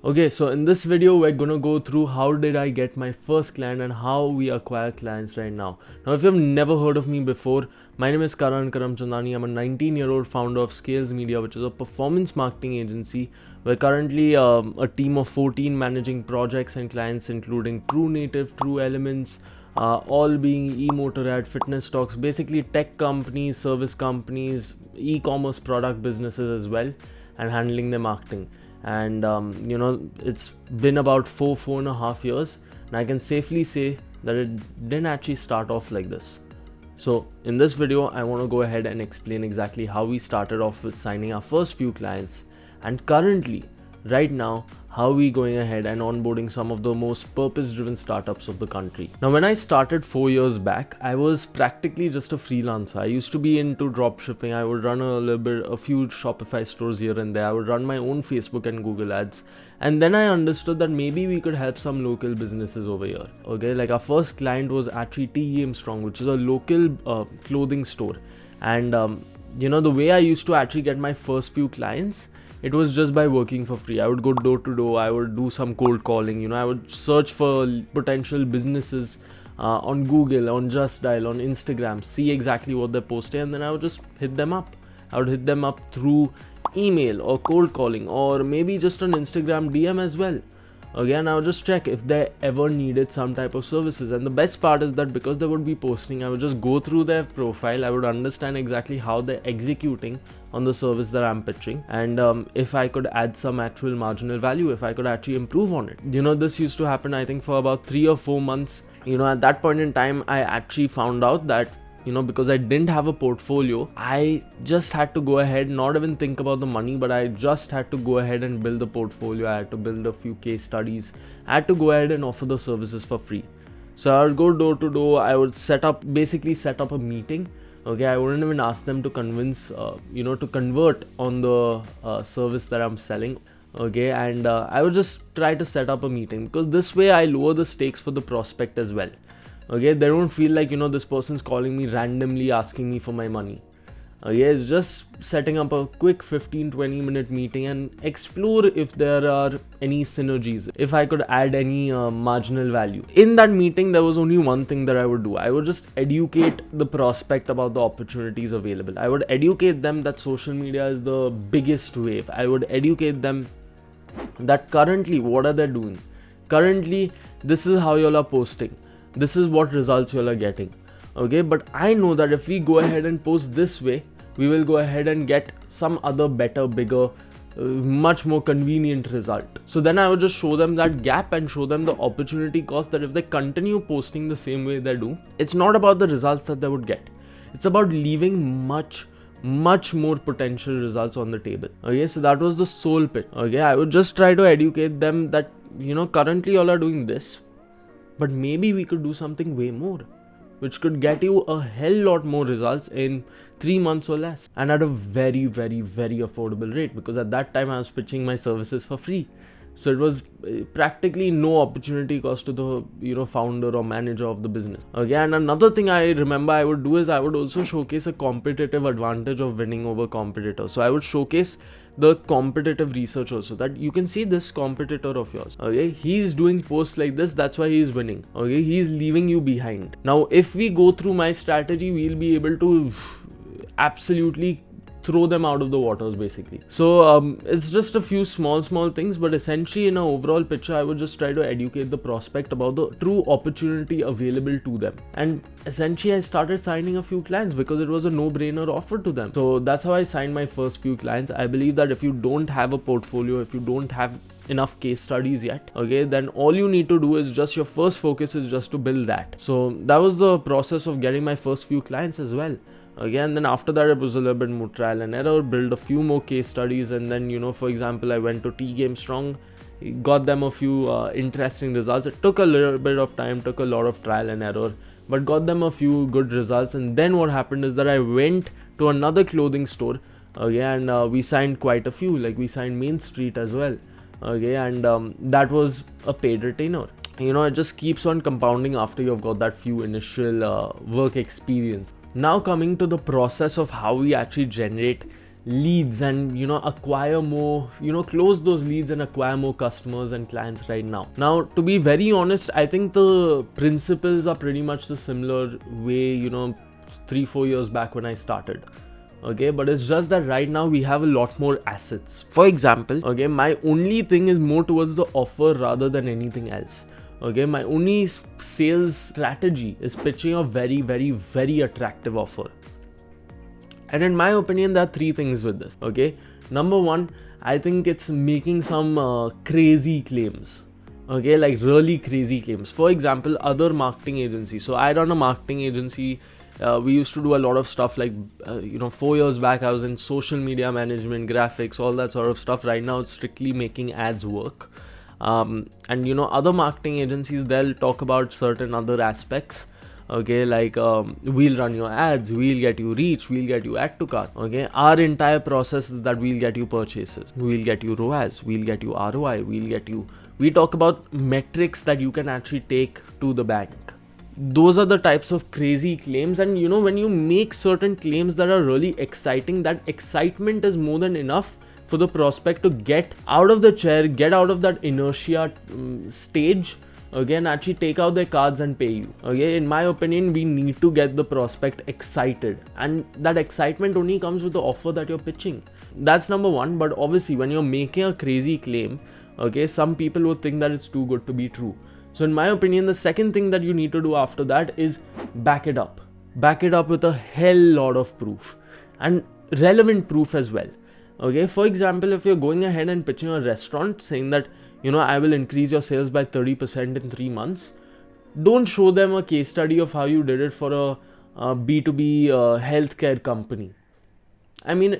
Okay, so in this video, we're gonna go through how did I get my first client and how we acquire clients right now. Now, if you've never heard of me before, my name is Karan Karamchandani. I'm a 19-year-old founder of Scales Media, which is a performance marketing agency. We're currently a team of 14 managing projects and clients, including True Native, True Elements, all being e-motorrad, fitness stocks, basically tech companies, service companies, e-commerce product businesses as well, and handling their marketing. And it's been about 4.5 years, and I can safely say that it didn't actually start off like this. So in this video, I want to go ahead and explain exactly how we started off with signing our first few clients, and currently, right now, how we going ahead and onboarding some of the most purpose-driven startups of the country. Now, when I started 4 years back, I was practically just a freelancer. I used to be into drop shipping. I would run a few Shopify stores here and there. I would run my own Facebook and Google ads. And then I understood that maybe we could help some local businesses over here. Okay, like our first client was actually T Armstrong, which is a local clothing store. And the way I used to actually get my first few clients, it was just by working for free. I would go door to door. I would do some cold calling. I would search for potential businesses on Google, on Just Dial, on Instagram, see exactly what they're posting, and then I would just hit them up. I would hit them up through email or cold calling, or maybe just on Instagram DM as well. Again, I would just check if they ever needed some type of services. And the best part is that because they would be posting, I would just go through their profile. I would understand exactly how they're executing on the service that I'm pitching, and if I could add some actual marginal value, if I could actually improve on it. This used to happen, I think, for about 3 or 4 months. At that point in time, I actually found out that because I didn't have a portfolio, I just had to go ahead, not even think about the money, but I just had to go ahead and build the portfolio. I had to build a few case studies. I had to go ahead and offer the services for free. So I would go door to door. I would set up a meeting. Okay, I wouldn't even ask them to convince, to convert on the service that I'm selling. Okay, and I would just try to set up a meeting, because this way I lower the stakes for the prospect as well. Okay, they don't feel like, this person's calling me randomly asking me for my money. Okay, it's just setting up a quick 15-20 minute meeting and explore if there are any synergies, if I could add any marginal value. In that meeting, there was only one thing that I would do. I would just educate the prospect about the opportunities available. I would educate them that social media is the biggest wave. I would educate them that currently, what are they doing? Currently, this is how y'all are posting. This is what results you all are getting. Okay, but I know that if we go ahead and post this way, we will go ahead and get some other better, bigger, much more convenient result. So then I would just show them that gap and show them the opportunity cost, that if they continue posting the same way they do, it's not about the results that they would get. It's about leaving much more potential results on the table. Okay, so that was the sole pitch. Okay, I would just try to educate them that, currently you all are doing this, but maybe we could do something way more, which could get you a hell lot more results in 3 months or less, and at a very, very, very affordable rate, because at that time I was pitching my services for free. So it was practically no opportunity cost to the founder or manager of the business. Okay, and another thing I remember I would do is I would also showcase a competitive advantage of winning over competitors. So I would showcase the competitive research also, that you can see this competitor of yours. Okay, he's doing posts like this, that's why he's winning. Okay, he's leaving you behind. Now, if we go through my strategy, we'll be able to absolutely throw them out of the waters, basically. So it's just a few small things, but essentially in an overall picture, I would just try to educate the prospect about the true opportunity available to them. And essentially I started signing a few clients because it was a no-brainer offer to them. So that's how I signed my first few clients. I believe that if you don't have a portfolio, if you don't have enough case studies yet, okay, then all you need to do is just, your first focus is just to build that. So that was the process of getting my first few clients as well. Again, then after that, it was a little bit more trial and error, build a few more case studies, and then, for example, I went to T Armstrong, got them a few interesting results. It took a little bit of time, took a lot of trial and error, but got them a few good results. And then what happened is that I went to another clothing store, okay, and we signed quite a few, like we signed Main Street as well, okay, and that was a paid retainer. It just keeps on compounding after you've got that few initial work experience. Now coming to the process of how we actually generate leads and acquire more, close those leads and acquire more customers and clients right now. To be very honest, I think the principles are pretty much the similar way 3-4 years back when I started. Okay, but it's just that right now we have a lot more assets. For example, okay, my only thing is more towards the offer rather than anything else. Okay, my only sales strategy is pitching a very, very, very attractive offer. And in my opinion, there are 3 things with this. Okay, number 1, I think it's making some crazy claims. Okay, like really crazy claims. For example, other marketing agencies. So I run a marketing agency. We used to do a lot of stuff like 4 years back I was in social media management, graphics, all that sort of stuff. Right now it's strictly making ads work. And other marketing agencies, they'll talk about certain other aspects. Okay, like we'll run your ads, we'll get you reach, we'll get you add to cart. Okay, our entire process is that we'll get you purchases, we'll get you ROAS, we'll get you ROI, we talk about metrics that you can actually take to the bank. Those are the types of crazy claims. And when you make certain claims that are really exciting, that excitement is more than enough for the prospect to get out of the chair, get out of that inertia stage, again, actually take out their cards and pay you. Okay, in my opinion, we need to get the prospect excited, and that excitement only comes with the offer that you're pitching. That's number 1. But obviously when you're making a crazy claim, okay, some people would think that it's too good to be true. So in my opinion, the second thing that you need to do after that is back it up with a hell lot of proof, and relevant proof as well. Okay, for example, if you're going ahead and pitching a restaurant saying that I will increase your sales by 30% in 3 months, don't show them a case study of how you did it for a B2B healthcare company. I mean,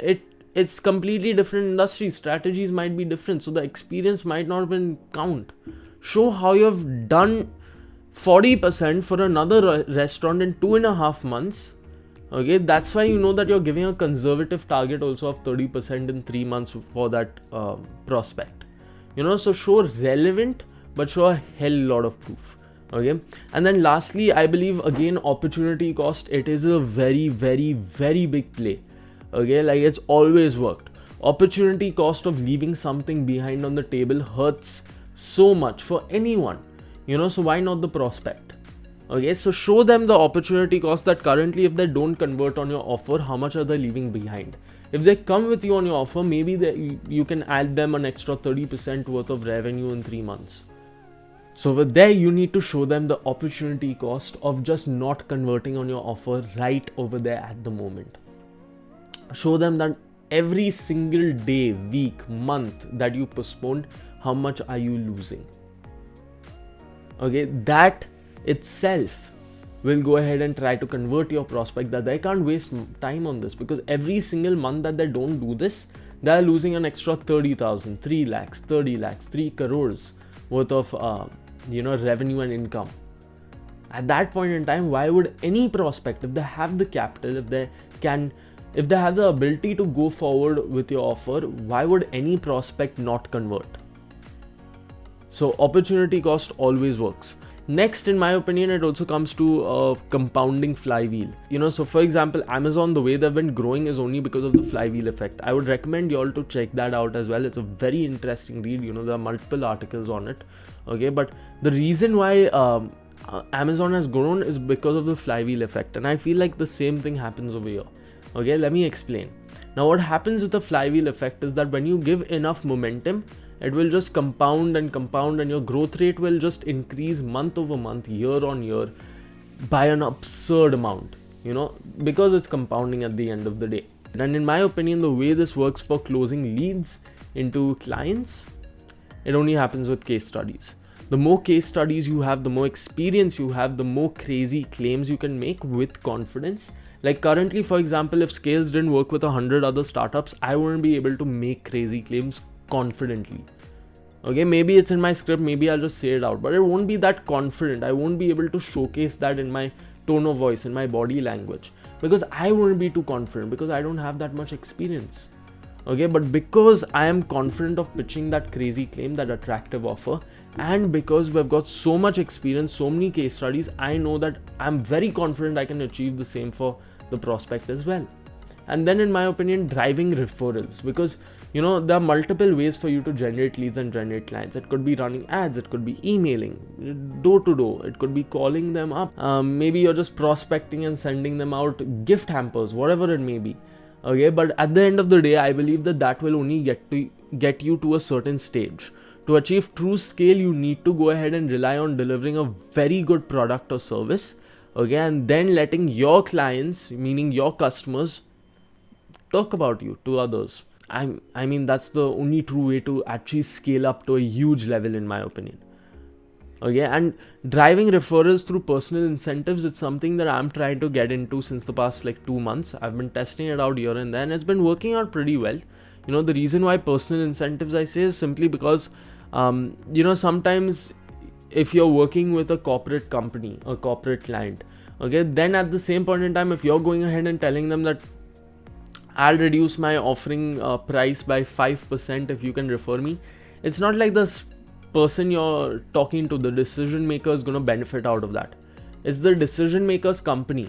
it's completely different industry, strategies might be different, so the experience might not even count. Show how you've done 40% for another restaurant in 2.5 months. Okay, that's why that you're giving a conservative target also of 30% in 3 months for that prospect. So show relevant, but show a hell lot of proof. Okay, and then lastly, I believe again, opportunity cost. It is a very, very, very big play. Okay, like it's always worked. Opportunity cost of leaving something behind on the table hurts so much for anyone, so why not the prospect? Okay, so show them the opportunity cost, that currently if they don't convert on your offer, how much are they leaving behind. If they come with you on your offer, maybe you can add them an extra 30% worth of revenue in 3 months. So over there, you need to show them the opportunity cost of just not converting on your offer right over there at the moment. Show them that every single day, week, month that you postponed, how much are you losing? Okay, that itself will go ahead and try to convert your prospect that they can't waste time on this, because every single month that they don't do this, they are losing an extra 30,000, 3 lakhs, 30 lakhs, 3 crores worth of revenue and income. At that point in time, why would any prospect, if they have the capital, if they have the ability to go forward with your offer, why would any prospect not convert? So opportunity cost always works. Next, in my opinion, it also comes to a compounding flywheel. So for example, Amazon, the way they've been growing is only because of the flywheel effect. I would recommend you all to check that out as well. It's a very interesting read. There are multiple articles on it. Okay, but the reason why Amazon has grown is because of the flywheel effect, and I feel like the same thing happens over here. Okay, let me explain. Now, what happens with the flywheel effect is that when you give enough momentum, it will just compound and compound, and your growth rate will just increase month over month, year on year, by an absurd amount, because it's compounding at the end of the day. And in my opinion, the way this works for closing leads into clients, it only happens with case studies. The more case studies you have, the more experience you have, the more crazy claims you can make with confidence. Like currently, for example, if Scales didn't work with 100 other startups, I wouldn't be able to make crazy claims confidently. Okay, maybe it's in my script, maybe I'll just say it out, but it won't be that confident. I won't be able to showcase that in my tone of voice, in my body language, because I won't be too confident, because I don't have that much experience. Okay, but because I am confident of pitching that crazy claim, that attractive offer, and because we've got so much experience, so many case studies, I know that I'm very confident I can achieve the same for the prospect as well. And then in my opinion, driving referrals, because there are multiple ways for you to generate leads and generate clients. It could be running ads, it could be emailing door to door, it could be calling them up, maybe you're just prospecting and sending them out gift hampers, whatever it may be. Okay, but at the end of the day, I believe that will only get you to a certain stage. To achieve true scale, you need to go ahead and rely on delivering a very good product or service, okay, and then letting your clients, meaning your customers, talk about you to others. I mean, that's the only true way to actually scale up to a huge level, in my opinion. Okay, and driving referrals through personal incentives, it's something that I'm trying to get into since the past 2 months. I've been testing it out here and there, and it's been working out pretty well. The reason why personal incentives I say is simply because, sometimes if you're working with a corporate company, a corporate client, okay, then at the same point in time, if you're going ahead and telling them that I'll reduce my offering price by 5% if you can refer me, it's not like this person you're talking to, the decision maker, is going to benefit out of that. It's the decision maker's company.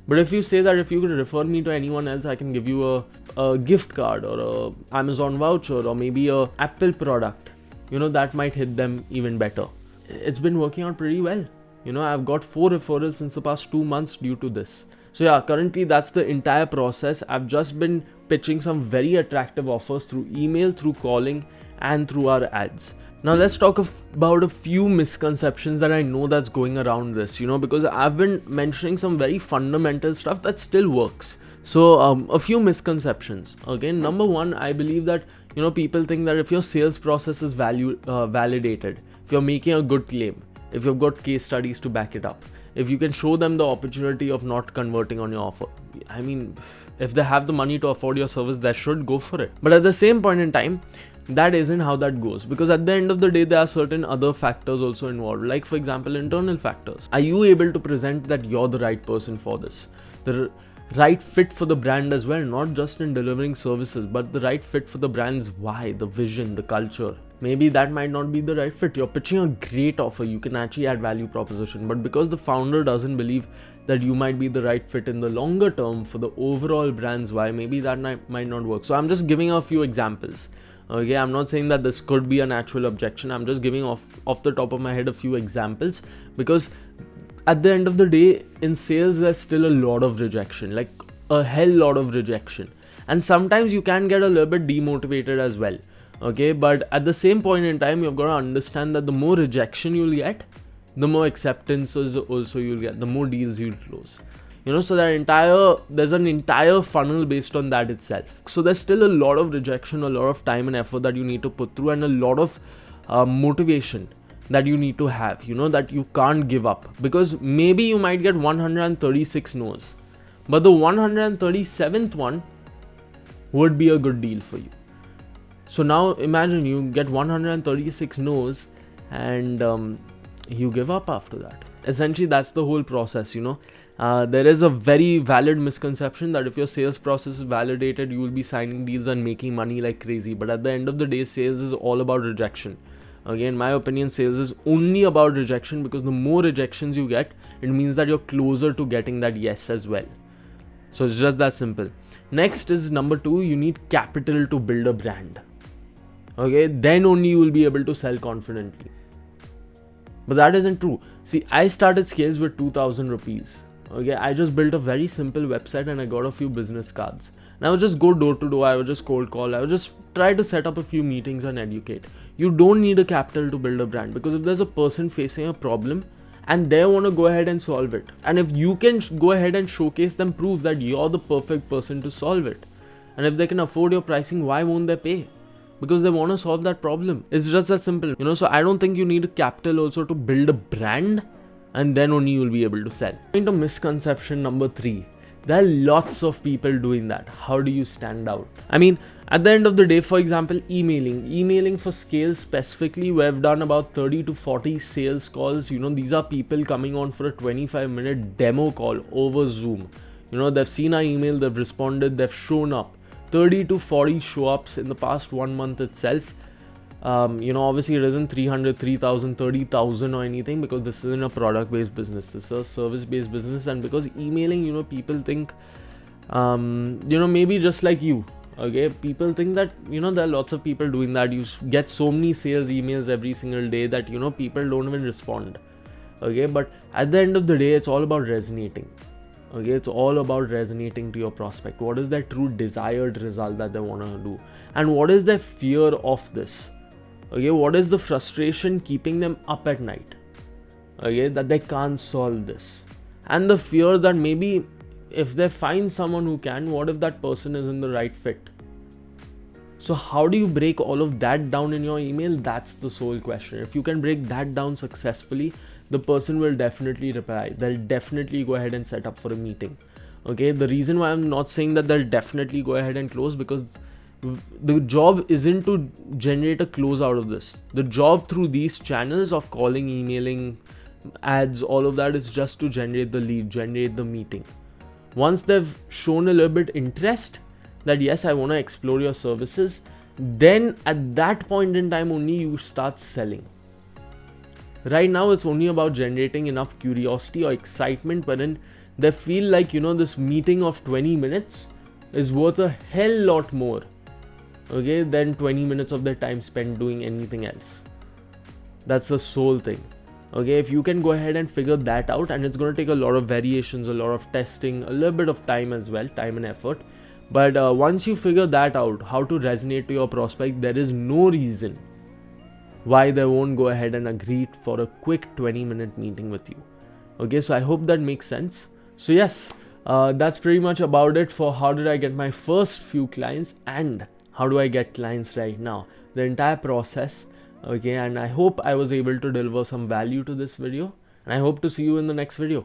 But if you say that if you could refer me to anyone else, I can give you a gift card or a Amazon voucher or maybe a Apple product, that might hit them even better. It's been working out pretty well. I've got 4 referrals since the past 2 months due to this. So yeah, currently that's the entire process. I've just been pitching some very attractive offers through email, through calling, and through our ads. Now let's talk about a few misconceptions that I know that's going around this, because I've been mentioning some very fundamental stuff that still works. So a few misconceptions. Again, number one, I believe that, people think that if your sales process is validated, if you're making a good claim, if you've got case studies to back it up, if you can show them the opportunity of not converting on your offer, I mean, if they have the money to afford your service, they should go for it. But at the same point in time, that isn't how that goes, because at the end of the day, there are certain other factors also involved, like for example, internal factors. Are you able to present that you're the right person for this? The right fit for the brand as well, not just in delivering services, but the right fit for the brand's why, the vision, the culture. Maybe that might not be the right fit. You're pitching a great offer, you can actually add value proposition, but because the founder doesn't believe that you might be the right fit in the longer term for the overall brand's why, maybe that might not work. So I'm just giving a few examples. Okay, I'm not saying that this could be an actual objection. I'm just giving off the top of my head a few examples, because at the end of the day, in sales, there's still a lot of rejection, like a hell lot of rejection. And sometimes you can get a little bit demotivated as well. Okay, but at the same point in time, you've got to understand that the more rejection you'll get, the more acceptances also you'll get, the more deals you'll close. So there's an entire funnel based on that itself. So there's still a lot of rejection, a lot of time and effort that you need to put through, and a lot of motivation that you need to have, that you can't give up, because maybe you might get 136 no's, but the 137th one would be a good deal for you. So now imagine you get 136 no's and you give up after that. Essentially, that's the whole process, There is a very valid misconception that if your sales process is validated, you will be signing deals and making money like crazy. But at the end of the day, sales is all about rejection. Again, in my opinion, sales is only about rejection, because the more rejections you get, it means that you're closer to getting that yes as well. So it's just that simple. Next is number 2, you need capital to build a brand. Okay, then only you will be able to sell confidently. But that isn't true. See, I started Scales with 2,000 rupees. Okay, I just built a very simple website and I got a few business cards. And I would just go door to door, I would just cold call, I would just try to set up a few meetings and educate. You don't need a capital to build a brand, because if there's a person facing a problem and they want to go ahead and solve it, and if you can go ahead and showcase them proof that you're the perfect person to solve it, and if they can afford your pricing, why won't they pay? Because they want to solve that problem. It's just that simple, So I don't think you need a capital also to build a brand, and then only you'll be able to sell. Going to misconception number 3. There are lots of people doing that. How do you stand out? I mean, at the end of the day, for example, emailing for Scales specifically, we've done about 30 to 40 sales calls. These are people coming on for a 25-minute demo call over Zoom. They've seen our email, they've responded, they've shown up. 30 to 40 show-ups in the past 1 month itself. Obviously it isn't 300, 3,000, 30,000 or anything, because this isn't a product-based business. This is a service-based business, and because emailing, people think Maybe just like you. Okay, people think that there are lots of people doing that. You get so many sales emails every single day that people don't even respond. Okay, but at the end of the day, it's all about resonating. Okay, it's all about resonating to your prospect. What is their true desired result that they want to do, and what is their fear of this? Okay, what is the frustration keeping them up at night? Okay, that they can't solve this, and the fear that maybe if they find someone who can, what if that person isn't the right fit? So how do you break all of that down in your email? That's the sole question. If you can break that down successfully, the person will definitely reply. They'll definitely go ahead and set up for a meeting. Okay, the reason why I'm not saying that they'll definitely go ahead and close, because the job isn't to generate a close out of this. The job through these channels of calling, emailing, ads, all of that is just to generate the lead, generate the meeting. Once they've shown a little bit interest that yes, I want to explore your services, then at that point in time only you start selling. Right now it's only about generating enough curiosity or excitement wherein they feel like this meeting of 20 minutes is worth a hell lot more, okay, than 20 minutes of their time spent doing anything else. That's the sole thing. Okay, if you can go ahead and figure that out, and it's going to take a lot of variations, a lot of testing, a little bit of time as well, time and effort. But once you figure that out, how to resonate to your prospect, there is no reason why they won't go ahead and agree for a quick 20-minute meeting with you. Okay, so I hope that makes sense. So yes, that's pretty much about it for how did I get my first few clients and how do I get clients right now. The entire process. Okay, and I hope I was able to deliver some value to this video, and I hope to see you in the next video.